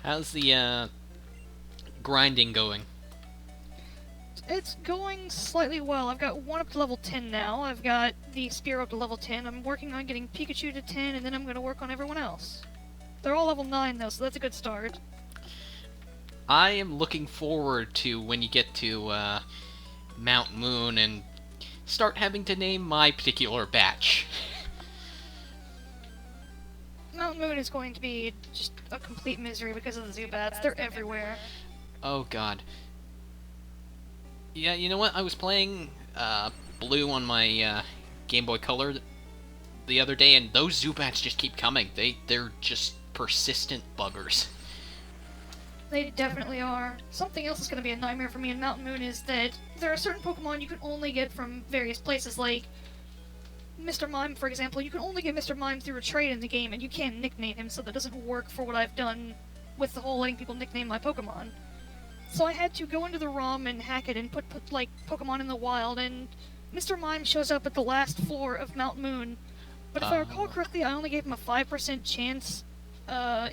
How's the grinding going? It's going slightly well. I've got one up to level 10 now. I've got the spear up to level 10. I'm working on getting Pikachu to 10, and then I'm going to work on everyone else. They're all level 9, though, so that's a good start. I am looking forward to when you get to Mount Moon and start having to name my particular batch. Mount Moon is going to be just a complete misery because of the Zubats. They're everywhere. Oh god. Yeah, you know what? I was playing Blue on my Game Boy Color the other day, and those Zubats just keep coming. They're just persistent buggers. They definitely are. Something else is going to be a nightmare for me in Mountain Moon is that there are certain Pokemon you can only get from various places, like Mr. Mime, for example. You can only get Mr. Mime through a trade in the game, and you can't nickname him, so that doesn't work for what I've done with the whole letting people nickname my Pokemon. So I had to go into the ROM and hack it and put like, Pokemon in the wild, and Mr. Mime shows up at the last floor of Mount Moon. But if I recall correctly, I only gave him a 5% chance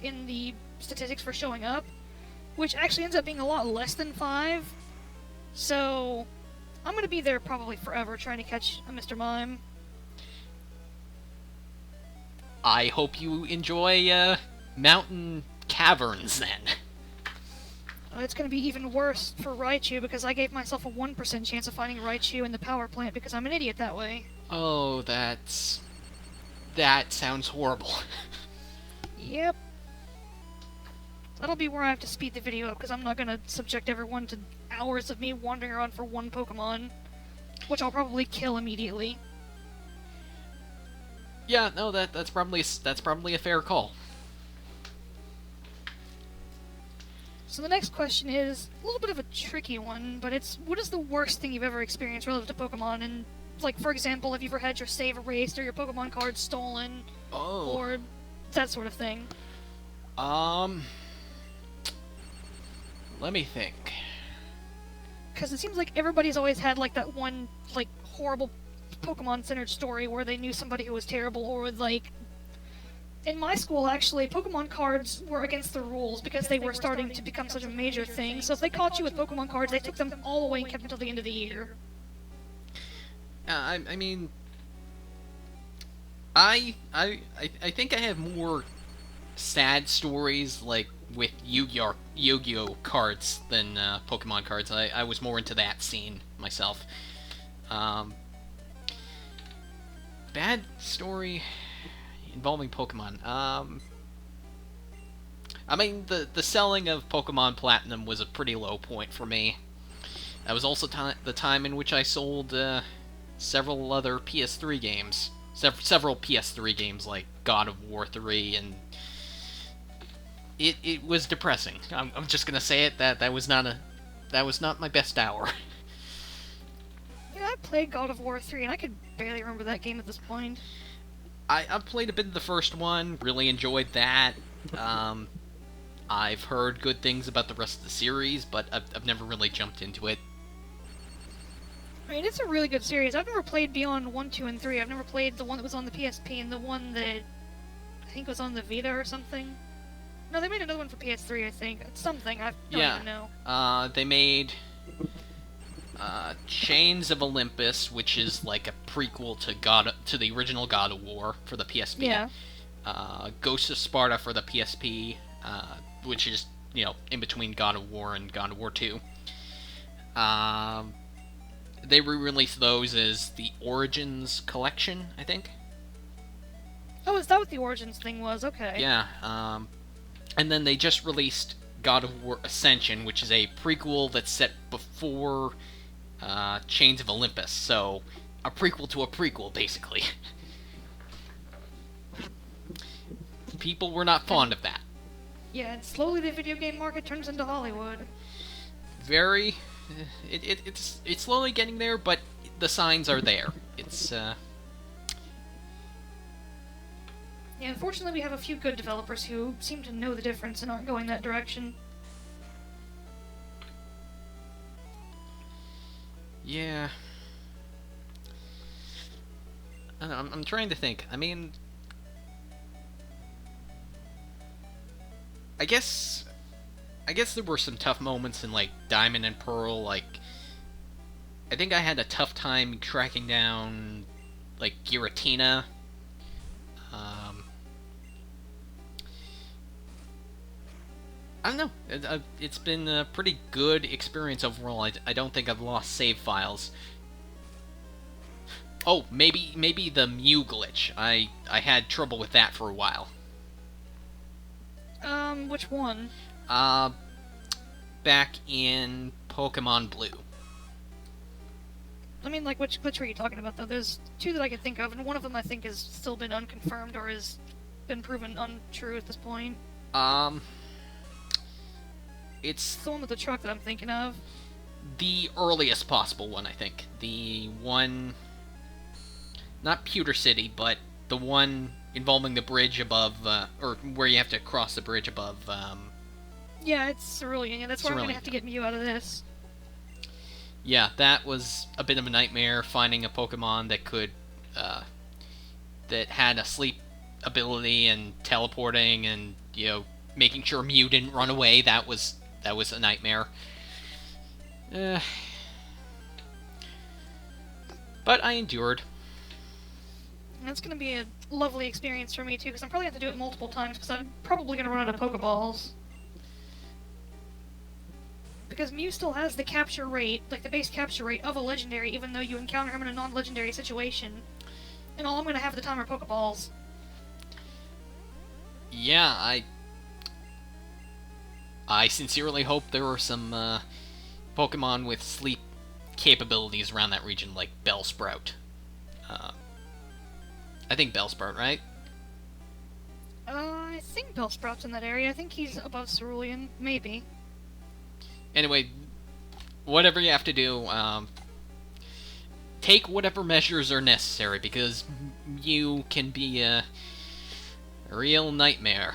in the statistics for showing up, which actually ends up being a lot less than 5. So I'm going to be there probably forever trying to catch a Mr. Mime. I hope you enjoy mountain caverns then. It's going to be even worse for Raichu because I gave myself a 1% chance of finding Raichu in the power plant because I'm an idiot that way. Oh, that sounds horrible. Yep. That'll be where I have to speed the video up because I'm not going to subject everyone to hours of me wandering around for one Pokemon, which I'll probably kill immediately. Yeah, no, that's probably a fair call. So the next question is a little bit of a tricky one, but it's what is the worst thing you've ever experienced relative to Pokemon? And, like, for example, have you ever had your save erased or your Pokemon card stolen? Oh. Or that sort of thing? Let me think. Because it seems like everybody's always had, like, that one, like, horrible Pokemon-centered story where they knew somebody who was terrible, or, like... In my school, actually, Pokemon cards were against the rules because they were starting to become such a major thing. So if they caught you with Pokemon cards, they took them all away and kept them until the end of the year. I mean, I think I have more sad stories like with Yu-Gi-Oh cards than Pokemon cards. I was more into that scene myself. Bad story involving Pokemon. I mean, the selling of Pokemon Platinum was a pretty low point for me. That was also the time in which I sold several other PS3 games. Several PS3 games like God of War 3, and it was depressing. I'm just gonna say it, that was not my best hour. Yeah, I played God of War 3, and I could barely remember that game at this point. I played a bit of the first one, really enjoyed that. I've heard good things about the rest of the series, but I've never really jumped into it. I mean, it's a really good series. I've never played Beyond 1, 2, and 3. I've never played the one that was on the PSP and the one that I think was on the Vita or something. No, they made another one for PS3, I think. It's something, I don't even know. They made Chains of Olympus, which is like a prequel to the original God of War for the PSP. Yeah. Ghosts of Sparta for the PSP, which is, in between God of War and God of War 2. They re-released those as the Origins collection, I think. Oh, is that what the Origins thing was? Okay. Yeah, and then they just released God of War Ascension, which is a prequel that's set before Chains of Olympus, so a prequel to a prequel, basically. People were not fond of that. Yeah, and slowly the video game market turns into Hollywood. Very... It's slowly getting there, but the signs are there. It's, Yeah, unfortunately we have a few good developers who seem to know the difference and aren't going that direction. Yeah. I don't know, I'm trying to think. I mean... I guess I guess there were some tough moments in, like, Diamond and Pearl. Like, I think I had a tough time tracking down, like, Giratina. I don't know. It's been a pretty good experience overall. I don't think I've lost save files. Oh, maybe the Mew glitch. I had trouble with that for a while. Which one? Back in Pokemon Blue. I mean, like, which glitch were you talking about, though? There's two that I could think of, and one of them I think has still been unconfirmed or has been proven untrue at this point. It's the one with the truck that I'm thinking of. The earliest possible one, I think. The one... Not Pewter City, but the one involving the bridge above, or where you have to cross the bridge above, Yeah, it's Cerulean. Yeah, that's where I'm Cerulean. gonna have to get Mew out of this. Yeah, that was a bit of a nightmare, finding a Pokemon that could, that had a sleep ability and teleporting and, you know, making sure Mew didn't run away. That was a nightmare. But I endured. And that's gonna be a lovely experience for me, too, because I'm probably gonna have to do it multiple times, because I'm probably gonna run out of Pokeballs. Because Mew still has the capture rate, like the base capture rate of a legendary, even though you encounter him in a non-legendary situation. And all I'm gonna have at the time are Pokeballs. Yeah, I sincerely hope there were some Pokemon with sleep capabilities around that region, like Bellsprout. I think Bellsprout, right? I think Bellsprout's in that area. I think he's above Cerulean. Maybe. Anyway, whatever you have to do, take whatever measures are necessary, because you can be a real nightmare.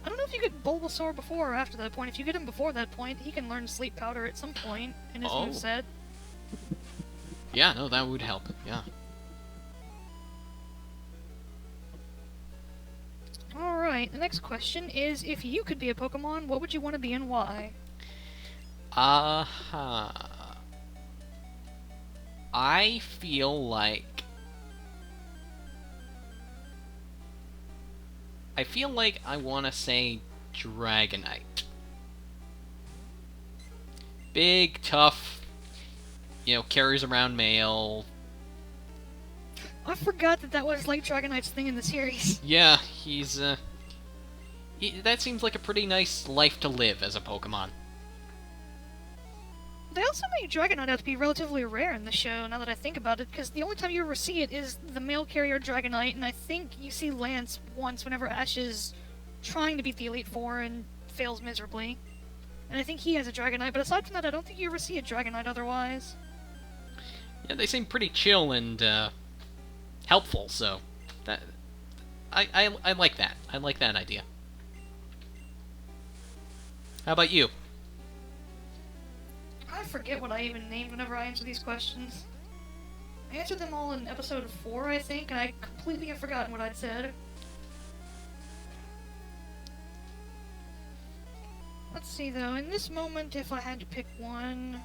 I don't know if you get Bulbasaur before or after that point. If you get him before that point, he can learn Sleep Powder at some point in his moveset. Yeah, no, that would help, yeah. Alright, the next question is, if you could be a Pokemon, what would you want to be and why? I feel like I want to say Dragonite. Big, tough, you know, carries around mail. I forgot that was like Dragonite's thing in the series. Yeah, that seems like a pretty nice life to live as a Pokemon. They also make Dragonite out to be relatively rare in the show, now that I think about it, because the only time you ever see it is the mail carrier Dragonite, and I think you see Lance once whenever Ash is trying to beat the Elite Four and fails miserably. And I think he has a Dragonite, but aside from that, I don't think you ever see a Dragonite otherwise. Yeah, they seem pretty chill and, helpful, so that I like that. I like that idea. How about you? I forget what I even named whenever I answer these questions. I answered them all in episode 4, I think, and I completely have forgotten what I'd said. Let's see, though. In this moment, if I had to pick one...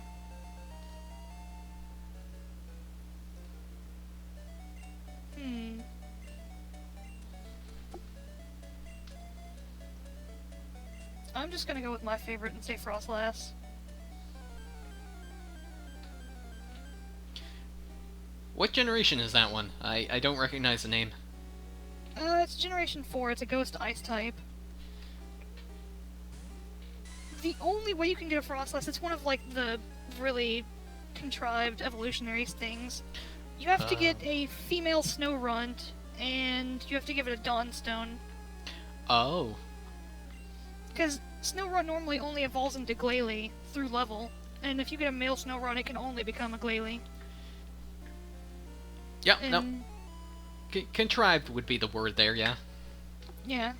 I'm just gonna go with my favorite and say Frostlass. What generation is that one? I don't recognize the name. It's Generation 4. It's a Ghost Ice type. The only way you can get a Frostlass, it's one of, like, the really contrived evolutionary things. You have to get a female Snorunt, and you have to give it a Dawnstone. Oh. Because Snorunt normally only evolves into Glalie through level, and if you get a male Snorunt, it can only become a Glalie. Yeah, no. Contrived would be the word there, yeah. Yeah.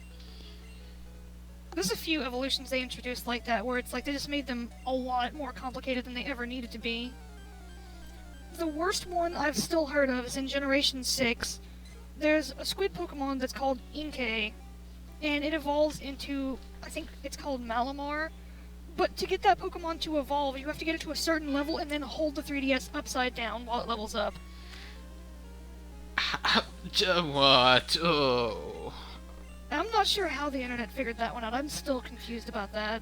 There's a few evolutions they introduced like that, where it's like they just made them a lot more complicated than they ever needed to be. The worst one I've still heard of is in Generation 6. There's a squid Pokemon that's called Inkay, and it evolves into, I think it's called Malamar. But to get that Pokemon to evolve, you have to get it to a certain level and then hold the 3DS upside down while it levels up. What? Oh. I'm not sure how the internet figured that one out. I'm still confused about that.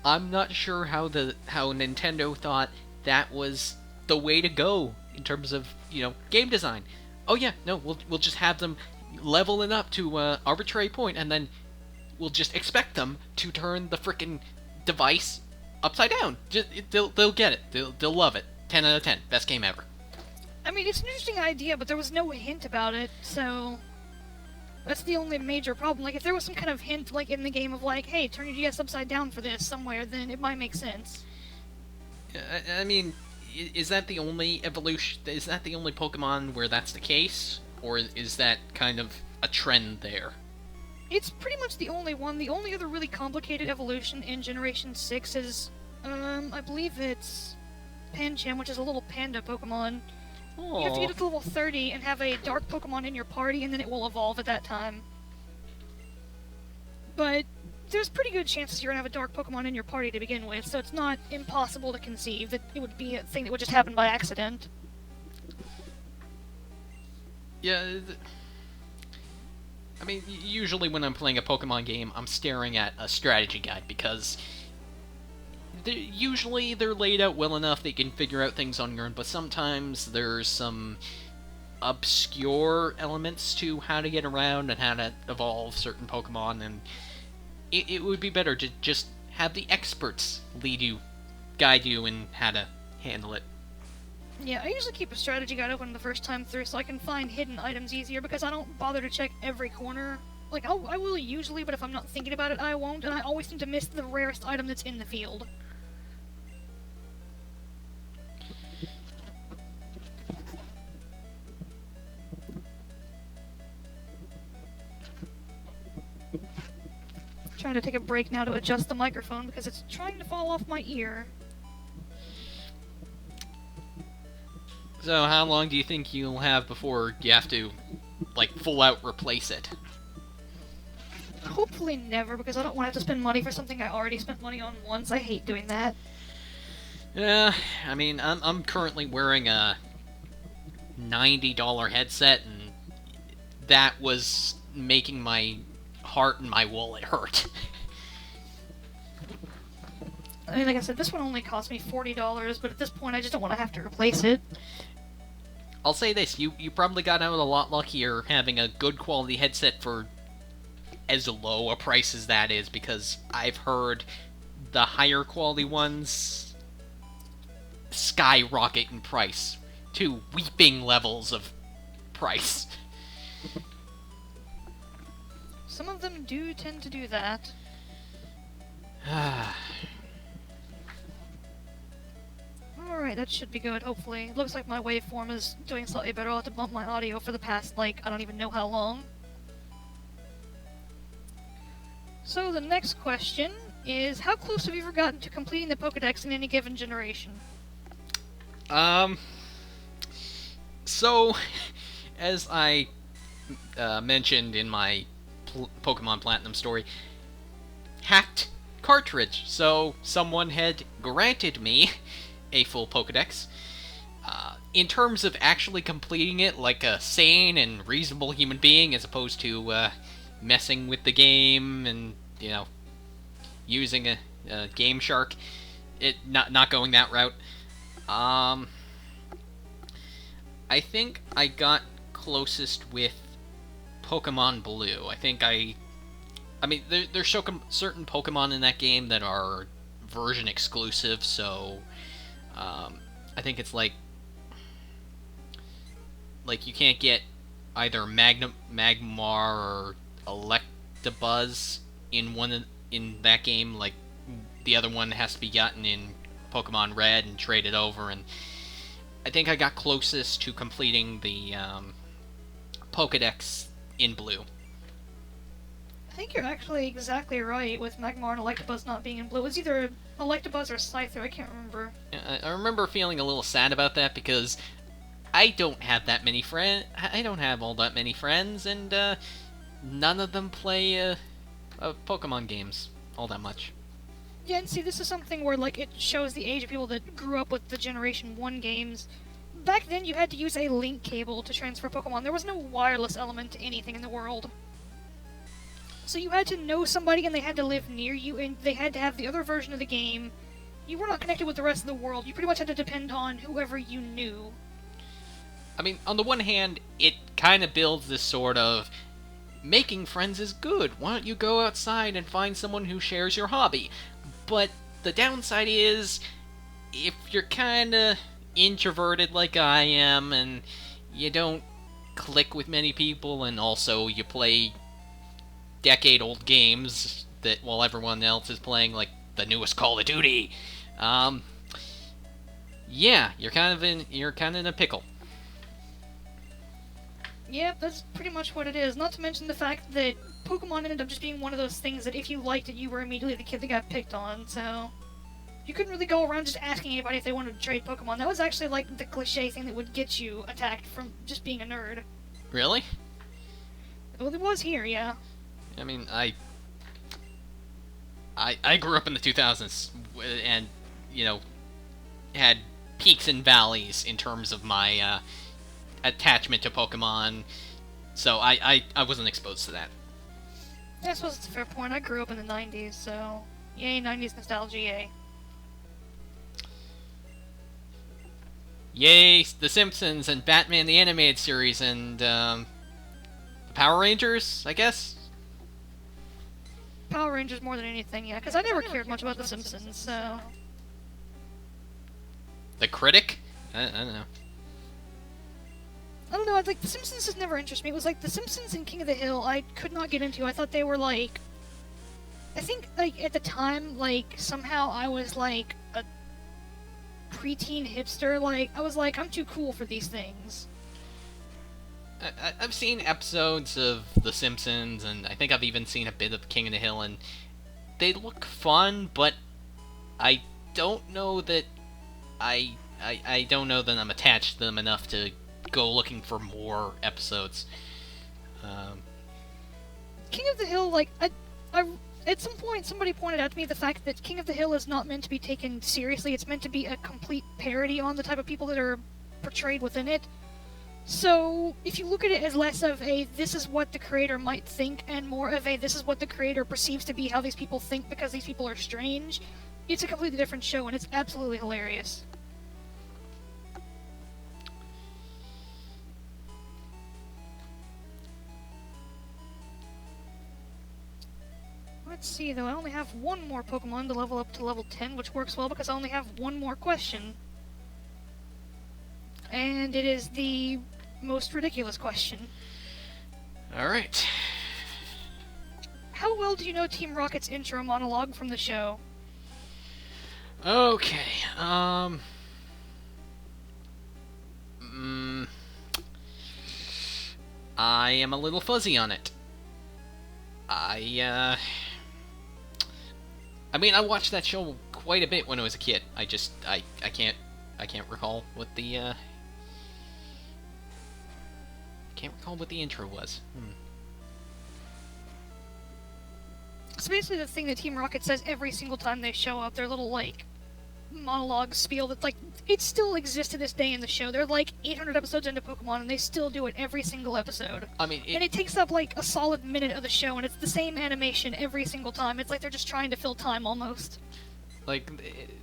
I'm not sure how Nintendo thought that was the way to go in terms of, game design. Oh yeah, no, we'll just have them level it up to arbitrary point, and then we'll just expect them to turn the frickin' device upside down. They'll get it. They'll love it. 10 out of 10. Best game ever. I mean, it's an interesting idea, but there was no hint about it, so that's the only major problem. Like, if there was some kind of hint, like, in the game of, like, hey, turn your DS upside down for this somewhere, then it might make sense. I mean, is that the only evolution? Is that the only Pokemon where that's the case? Or is that kind of a trend there? It's pretty much the only one. The only other really complicated evolution in Generation 6 is, I believe it's Pancham, which is a little panda Pokemon. Aww. You have to get it to level 30 and have a dark Pokemon in your party, and then it will evolve at that time. But there's pretty good chances you're going to have a dark Pokemon in your party to begin with, so it's not impossible to conceive that it would be a thing that would just happen by accident. Yeah, I mean, usually when I'm playing a Pokemon game, I'm staring at a strategy guide, because usually they're laid out well enough that you can figure out things on your own, but sometimes there's some obscure elements to how to get around and how to evolve certain Pokemon, and it would be better to just have the experts guide you in how to handle it. Yeah, I usually keep a strategy guide open the first time through so I can find hidden items easier, because I don't bother to check every corner. Like, I will usually, but if I'm not thinking about it, I won't, and I always seem to miss the rarest item that's in the field. Trying to take a break now to adjust the microphone because it's trying to fall off my ear. So how long do you think you'll have before you have to, like, full out replace it? Hopefully never, because I don't want to have to spend money for something I already spent money on once. I hate doing that. Yeah, I mean, I'm currently wearing a $90 headset, and that was making my heart and my wallet hurt. I mean, like I said, this one only cost me $40, but at this point I just don't want to have to replace it. I'll say this, you probably got out a lot luckier having a good quality headset for as low a price as that is, because I've heard the higher quality ones skyrocket in price to weeping levels of price. Some of them do tend to do that. Alright, that should be good, hopefully. Looks like my waveform is doing slightly better. I'll have to bump my audio for the past, like, I don't even know how long. So the next question is, how close have you ever gotten to completing the Pokedex in any given generation? So, as I mentioned in my Pokemon Platinum story, hacked cartridge. So someone had granted me a full Pokedex. In terms of actually completing it like a sane and reasonable human being, as opposed to messing with the game and, using a Game Shark, not going that route. I think I got closest with Pokemon Blue. I mean, there's certain Pokemon in that game that are version exclusive, so I think it's like you can't get either Magmar or Electabuzz in that game. Like, the other one has to be gotten in Pokemon Red and traded over, and I think I got closest to completing the Pokedex in Blue. I think you're actually exactly right with Magmar and Electabuzz not being in Blue. It was either Electabuzz or Scyther, I can't remember. I remember feeling a little sad about that, because I don't have that many friends. I don't have all that many friends, and none of them play Pokemon games all that much. Yeah, and see, this is something where, like, it shows the age of people that grew up with the Generation 1 games. Back then, you had to use a link cable to transfer Pokemon. There was no wireless element to anything in the world. So you had to know somebody, and they had to live near you, and they had to have the other version of the game. You were not connected with the rest of the world. You pretty much had to depend on whoever you knew. I mean, on the one hand, it kind of builds this sort of making friends is good. Why don't you go outside and find someone who shares your hobby? But the downside is, if you're kind of introverted like I am, and you don't click with many people, and also you play decade-old games that while everyone else is playing like the newest Call of Duty, yeah, you're kind of in a pickle. Yeah, that's pretty much what it is. Not to mention the fact that Pokemon ended up just being one of those things that if you liked it, you were immediately the kid that got picked on, so... You couldn't really go around just asking anybody if they wanted to trade Pokemon. That was actually, like, the cliché thing that would get you attacked from just being a nerd. Really? Well, it was here, yeah. I mean, I grew up in the 2000s, and, you know, had peaks and valleys in terms of my, attachment to Pokemon, so I wasn't exposed to that. Yeah, I suppose it's a fair point. I grew up in the 90s, so... Yay, 90s nostalgia, yay. Yay, The Simpsons, and Batman the Animated Series, and, the Power Rangers, I guess? Power Rangers more than anything, yeah, because I never cared much about The Simpsons, so... The Critic? I don't know. I don't know, like, The Simpsons just never interested me. It was like, The Simpsons and King of the Hill, I could not get into. I thought they were, like... I think, like, at the time, like, somehow I was, like, a preteen hipster. Like, I was like, I'm too cool for these things. I've seen episodes of The Simpsons, and I think I've even seen a bit of King of the Hill, and they look fun, but I don't know that I don't know that I'm attached to them enough to go looking for more episodes. King of the Hill, like, at some point somebody pointed out to me the fact that King of the Hill is not meant to be taken seriously. It's meant to be a complete parody on the type of people that are portrayed within it. So, if you look at it as less of a this is what the creator might think, and more of a this is what the creator perceives to be how these people think because these people are strange, it's a completely different show, and it's absolutely hilarious. Let's see, though, I only have one more Pokemon to level up to level 10, which works well because I only have one more question. And it is the most ridiculous question. Alright. How well do you know Team Rocket's intro monologue from the show? Okay, I am a little fuzzy on it. I mean, I watched that show quite a bit when I was a kid. I can't recall what the, can't recall what the intro was. So basically the thing that Team Rocket says every single time they show up, their little, like, monologue spiel that, like, it still exists to this day in the show. They're, like, 800 episodes into Pokemon, and they still do it every single episode. I mean, and it takes up, like, a solid minute of the show, and it's the same animation every single time. It's like they're just trying to fill time, almost. Like,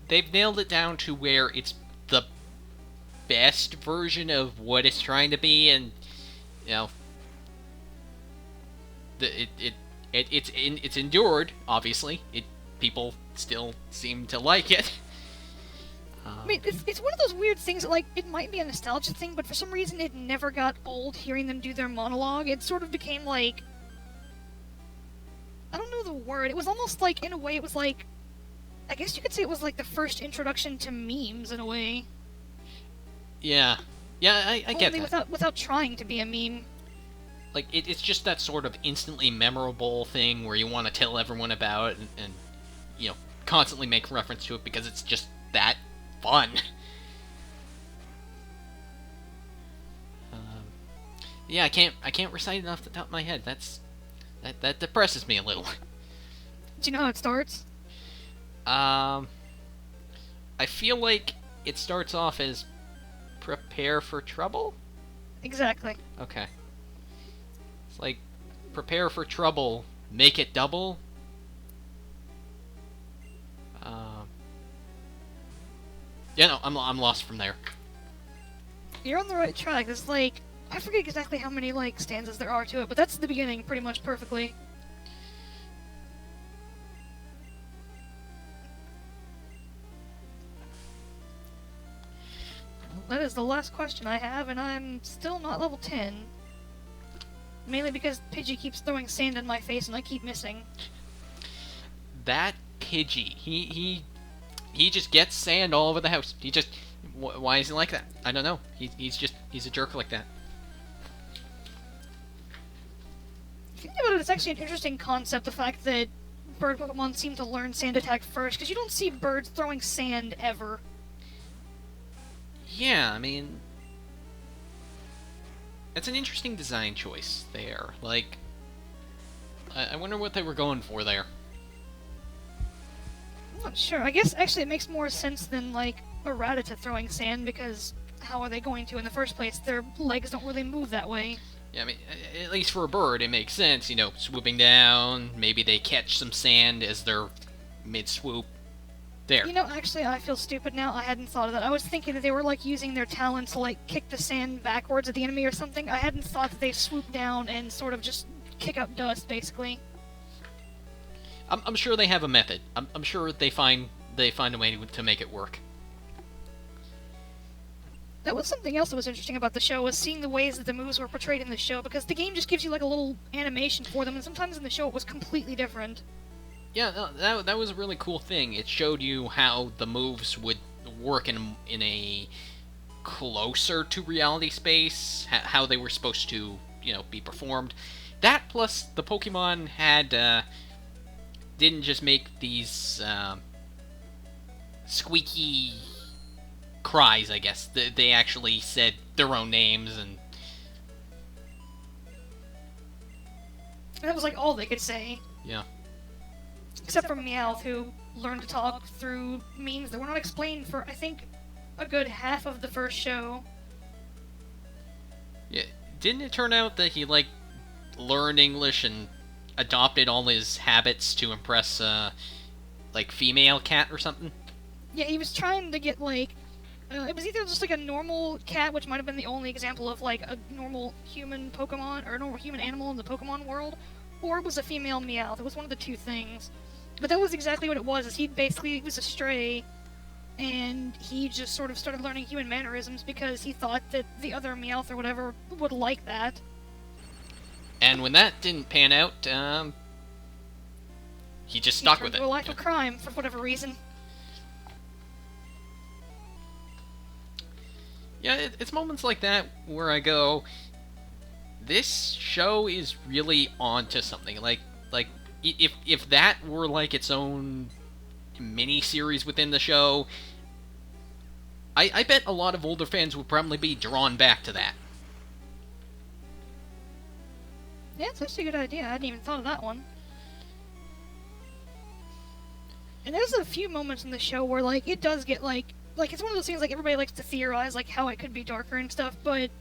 they've nailed it down to where it's the best version of what it's trying to be, and, you know, it's endured, obviously. People still seem to like it. I mean, it's one of those weird things that, like, it might be a nostalgia thing, but for some reason it never got old hearing them do their monologue. It sort of became, like... I don't know the word. It was almost like, in a way, it was like... I guess you could say it was like the first introduction to memes, in a way. Yeah. Yeah, I get that. Only without trying to be a meme. Like, it's just that sort of instantly memorable thing where you want to tell everyone about it and, you know, constantly make reference to it because it's just that fun. Yeah, I can't recite it off the top of my head. That depresses me a little. Do you know how it starts? I feel like it starts off as prepare for trouble? Exactly. Okay. It's like, prepare for trouble, make it double? Yeah, no, I'm lost from there. You're on the right track. It's like, I forget exactly how many, like, stanzas there are to it, but that's the beginning pretty much perfectly. That is the last question I have, and I'm still not level 10. Mainly because Pidgey keeps throwing sand in my face and I keep missing. That Pidgey, he just gets sand all over the house. He just, why is he like that? I don't know. He's a jerk like that. If you think about it, it's actually an interesting concept, the fact that bird Pokemon seem to learn sand attack first, because you don't see birds throwing sand ever. Yeah, I mean, it's an interesting design choice there. Like, I wonder what they were going for there. I'm not sure. I guess actually it makes more sense than, like, a Rattata throwing sand, because how are they going to in the first place? Their legs don't really move that way. Yeah, I mean, at least for a bird, it makes sense, you know, swooping down, maybe they catch some sand as they're mid-swoop. There. You know, actually, I feel stupid now. I hadn't thought of that. I was thinking that they were, like, using their talons to, like, kick the sand backwards at the enemy or something. I hadn't thought that they swoop down and sort of just kick up dust, basically. I'm sure they have a method. I'm sure they find a way to make it work. That was something else that was interesting about the show, was seeing the ways that the moves were portrayed in the show, because the game just gives you, like, a little animation for them, and sometimes in the show it was completely different. Yeah, no, that was a really cool thing. It showed you how the moves would work in a closer to reality space, how they were supposed to, you know, be performed. That plus the Pokemon had didn't just make these squeaky cries, I guess. They actually said their own names, and that was, like, all they could say. Yeah. Except for Meowth, who learned to talk through means that were not explained for, I think, a good half of the first show. Yeah, didn't it turn out that he, like, learned English and adopted all his habits to impress, like, female cat or something? Yeah, he was trying to get, like, it was either just, like, a normal cat, which might have been the only example of, like, a normal human Pokemon, or a normal human animal in the Pokemon world, or it was a female Meowth. It was one of the two things. But that was exactly what it was, is he basically was a stray, and he just sort of started learning human mannerisms because he thought that the other Meowth or whatever would like that. And when that didn't pan out, he just stuck with it. A life of crime, for whatever reason. Yeah, it's moments like that where I go, this show is really onto something. Like if that were like its own mini-series within the show, I bet a lot of older fans would probably be drawn back to that. Yeah, it's actually a good idea. I hadn't even thought of that one. And there's a few moments in the show where, like, it does get, like, it's one of those things, like, everybody likes to theorize, like, how it could be darker and stuff, but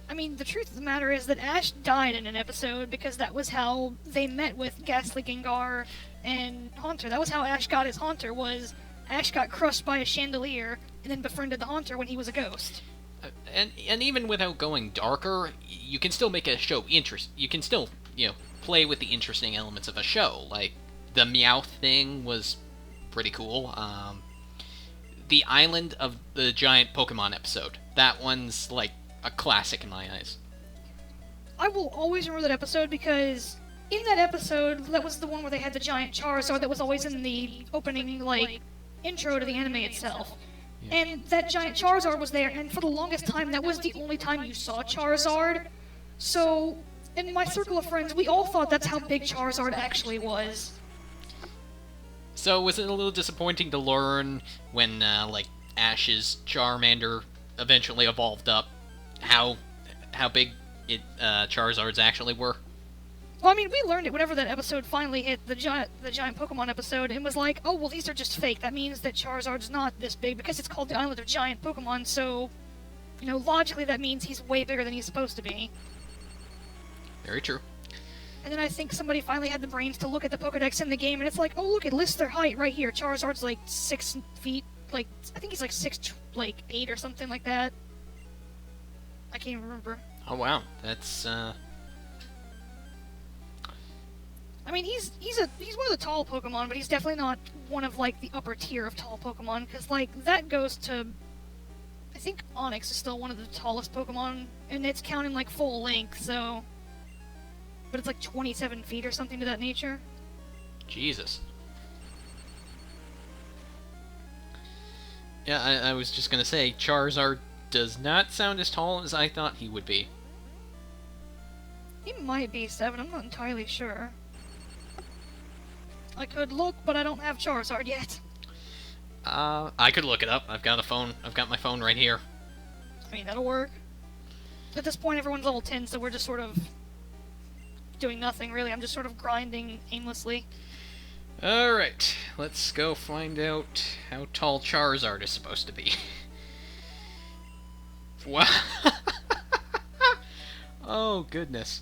I mean, the truth of the matter is that Ash died in an episode because that was how they met with Ghastly Gengar and Haunter. That was how Ash got his Haunter, was Ash got crushed by a chandelier and then befriended the Haunter when he was a ghost. And even without going darker, you can still make a show you can still, you know, play with the interesting elements of a show. Like, the Meowth thing was pretty cool. The Island of the Giant Pokemon episode. That one's, like, a classic in my eyes. I will always remember that episode because in that episode, that was the one where they had the giant Charizard that was always in the opening, like, intro to the anime itself. Yeah. And that giant Charizard was there, and for the longest time, that was the only time you saw Charizard. So, in my circle of friends, we all thought that's how big Charizard actually was. So, was it a little disappointing to learn when, like, Ash's Charmander eventually evolved up, how big Charizards actually were? Well, I mean, we learned it whenever that episode finally hit, the giant Pokemon episode, and was like, oh, well, these are just fake. That means that Charizard's not this big, because it's called the Island of Giant Pokemon, so, you know, logically that means he's way bigger than he's supposed to be. Very true. And then I think somebody finally had the brains to look at the Pokedex in the game, and it's like, oh, look, it lists their height right here. Charizard's like 6 feet, like, I think he's like 6'8" or something like that. I can't even remember. Oh, wow. That's, I mean, he's one of the tall Pokemon, but he's definitely not one of, like, the upper tier of tall Pokemon, because, like, that goes to... I think Onix is still one of the tallest Pokemon, and it's counting, like, full length, so... But it's, like, 27 feet or something to that nature. Jesus. Yeah, I was just gonna say, Charizard does not sound as tall as I thought he would be. He might be 7, I'm not entirely sure. I could look, but I don't have Charizard yet. I could look it up. I've got my phone right here. I mean, that'll work. At this point, everyone's level 10, so we're just sort of doing nothing, really. I'm just sort of grinding aimlessly. Alright, let's go find out how tall Charizard is supposed to be. Wow. Oh, goodness.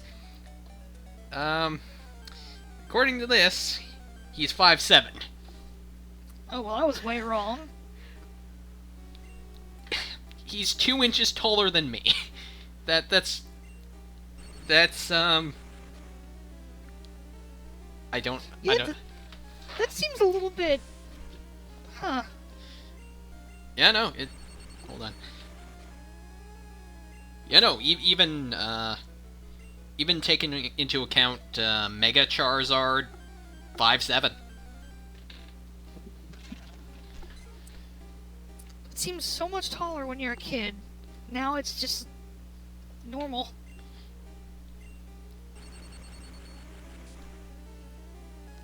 According to this, he's 5'7". Oh, well, I was way wrong. He's 2 inches taller than me. That's I don't. That seems a little bit... Huh. Yeah, no, hold on. Yeah, no, even taking into account Mega Charizard, 5'7". It seems so much taller when you're a kid. Now it's just... normal.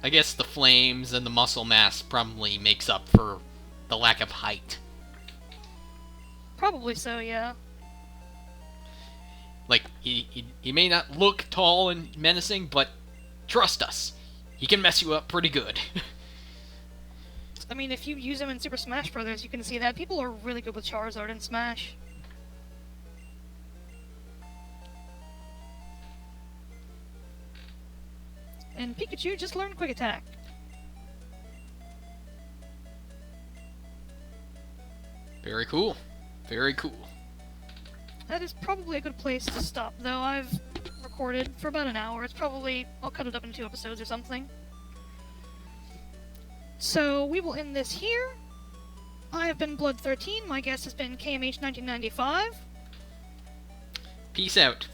I guess the flames and the muscle mass probably makes up for the lack of height. Probably so, yeah. Like, he may not look tall and menacing, but trust us, he can mess you up pretty good. I mean, if you use him in Super Smash Bros., you can see that. People are really good with Charizard in Smash. And Pikachu just learned Quick Attack. Very cool. Very cool. That is probably a good place to stop, though. I've recorded for about an hour. It's probably... I'll cut it up into 2 episodes or something. So, we will end this here. I have been Blood13. My guest has been KMH1995. Peace out.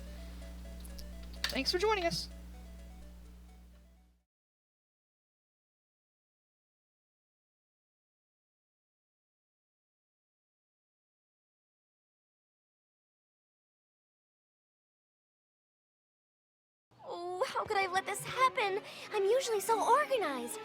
Thanks for joining us. Oh, how could I let this happen? I'm usually so organized.